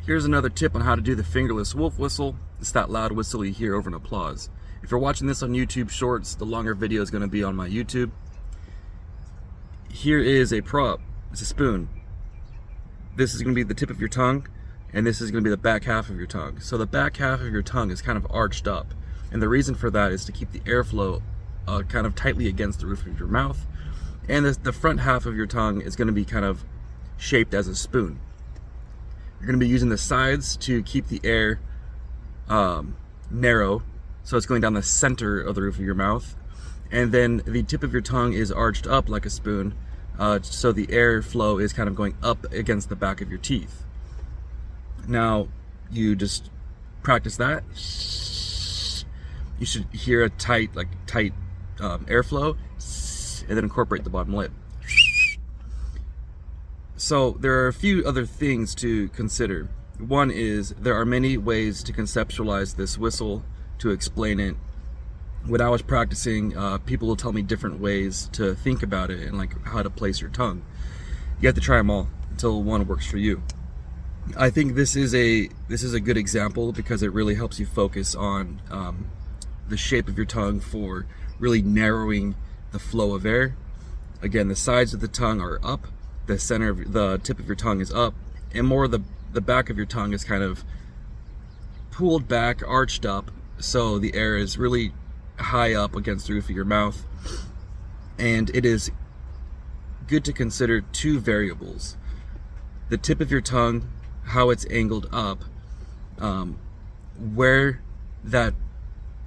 Here's another tip on how to do the fingerless wolf whistle. It's that loud whistle you hear over an applause. If you're watching this on YouTube Shorts, the longer video is going to be on my YouTube. Here is a prop. It's a spoon. This is going to be the tip of your tongue, and this is going to be the back half of your tongue. So the back half of your tongue is kind of arched up, and the reason for that is to keep the airflow kind of tightly against the roof of your mouth. And the front half of your tongue is going to be kind of shaped as a spoon. You're going to be using the sides to keep the air narrow, so it's going down the center of the roof of your mouth. And then the tip of your tongue is arched up like a spoon, so the air flow is kind of going up against the back of your teeth. Now, you just practice that. You should hear a tight airflow, and then incorporate the bottom lip. So there are a few other things to consider. One is there are many ways to conceptualize this whistle, to explain it. When I was practicing, people will tell me different ways to think about it and like how to place your tongue. You have to try them all until one works for you. I think this is a good example because it really helps you focus on the shape of your tongue for really narrowing the flow of air. Again, the sides of the tongue are up, the center of the tip of your tongue is up, and more the back of your tongue is kind of pulled back, arched up, so the air is really high up against the roof of your mouth. And it is good to consider two variables: the tip of your tongue, how it's angled up, where that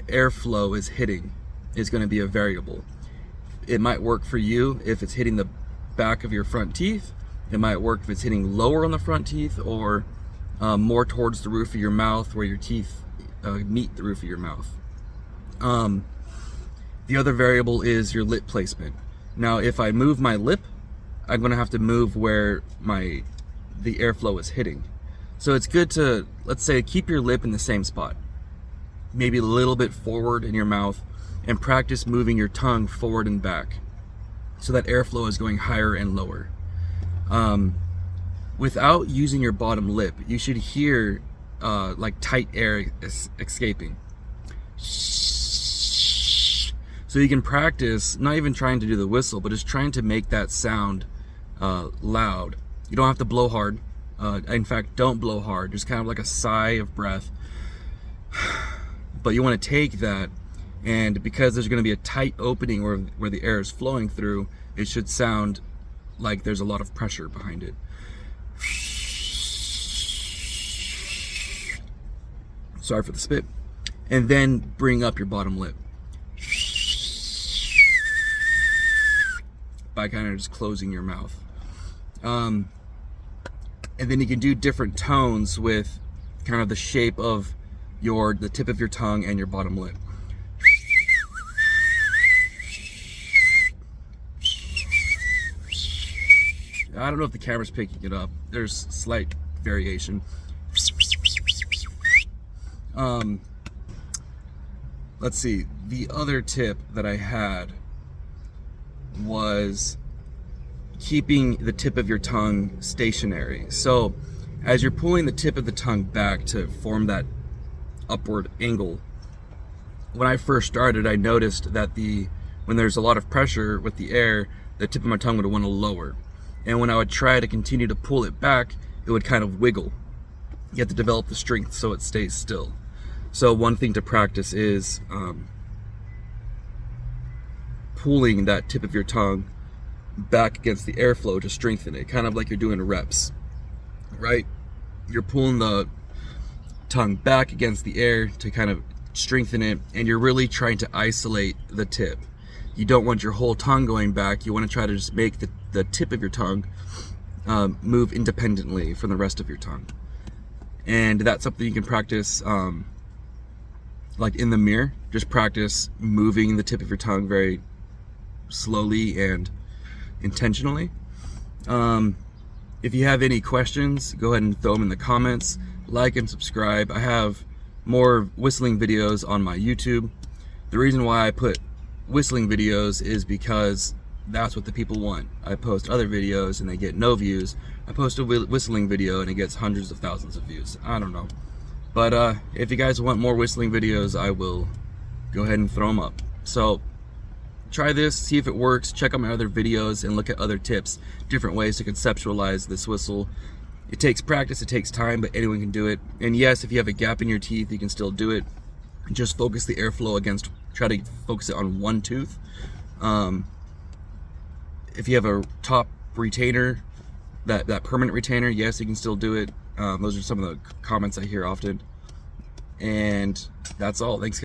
airflow is hitting is going to be a variable. It might work for you if it's hitting the back of your front teeth. It might work if it's hitting lower on the front teeth, or more towards the roof of your mouth where your teeth meet the roof of your mouth. The other variable is your lip placement. Now, if I move my lip, I'm going to have to move where the airflow is hitting. So it's good to, let's say, keep your lip in the same spot, maybe a little bit forward in your mouth, and practice moving your tongue forward and back so that airflow is going higher and lower. Without using your bottom lip, you should hear like tight air escaping. So you can practice not even trying to do the whistle, but just trying to make that sound loud. You don't have to blow hard. In fact, don't blow hard. Just kind of like a sigh of breath. But you want to take that, and because there's going to be a tight opening where the air is flowing through, it should sound like there's a lot of pressure behind it. Sorry for the spit. And then bring up your bottom lip by kind of just closing your mouth. And then you can do different tones with kind of the shape of the tip of your tongue and your bottom lip. I don't know if the camera's picking it up. There's slight variation. Let's see. The other tip that I had was keeping the tip of your tongue stationary. So as you're pulling the tip of the tongue back to form that upward angle, when I first started, I noticed that when there's a lot of pressure with the air, the tip of my tongue would want to lower. And when I would try to continue to pull it back, it would kind of wiggle. You have to develop the strength so it stays still. So one thing to practice is pulling that tip of your tongue back against the airflow to strengthen it, kind of like you're doing reps, right? You're pulling the tongue back against the air to kind of strengthen it, and you're really trying to isolate the tip. You don't want your whole tongue going back. You want to try to just make the tip of your tongue move independently from the rest of your tongue. And that's something you can practice like in the mirror. Just practice moving the tip of your tongue very slowly and intentionally. If you have any questions, go ahead and throw them in the comments. Like and subscribe. I have more whistling videos on my YouTube. The reason why I put whistling videos is because that's what the people want. I post other videos and they get no views. I post a whistling video and it gets hundreds of thousands of views. I don't know. But if you guys want more whistling videos, I will go ahead and throw them up. So try this, see if it works, check out my other videos and look at other tips, different ways to conceptualize this whistle. It takes practice, it takes time, but anyone can do it. And yes, if you have a gap in your teeth, you can still do it. Just focus the airflow against, try to focus it on one tooth. If you have a top retainer, that permanent retainer, yes, you can still do it. Those are some of the comments I hear often. And that's all. Thanks.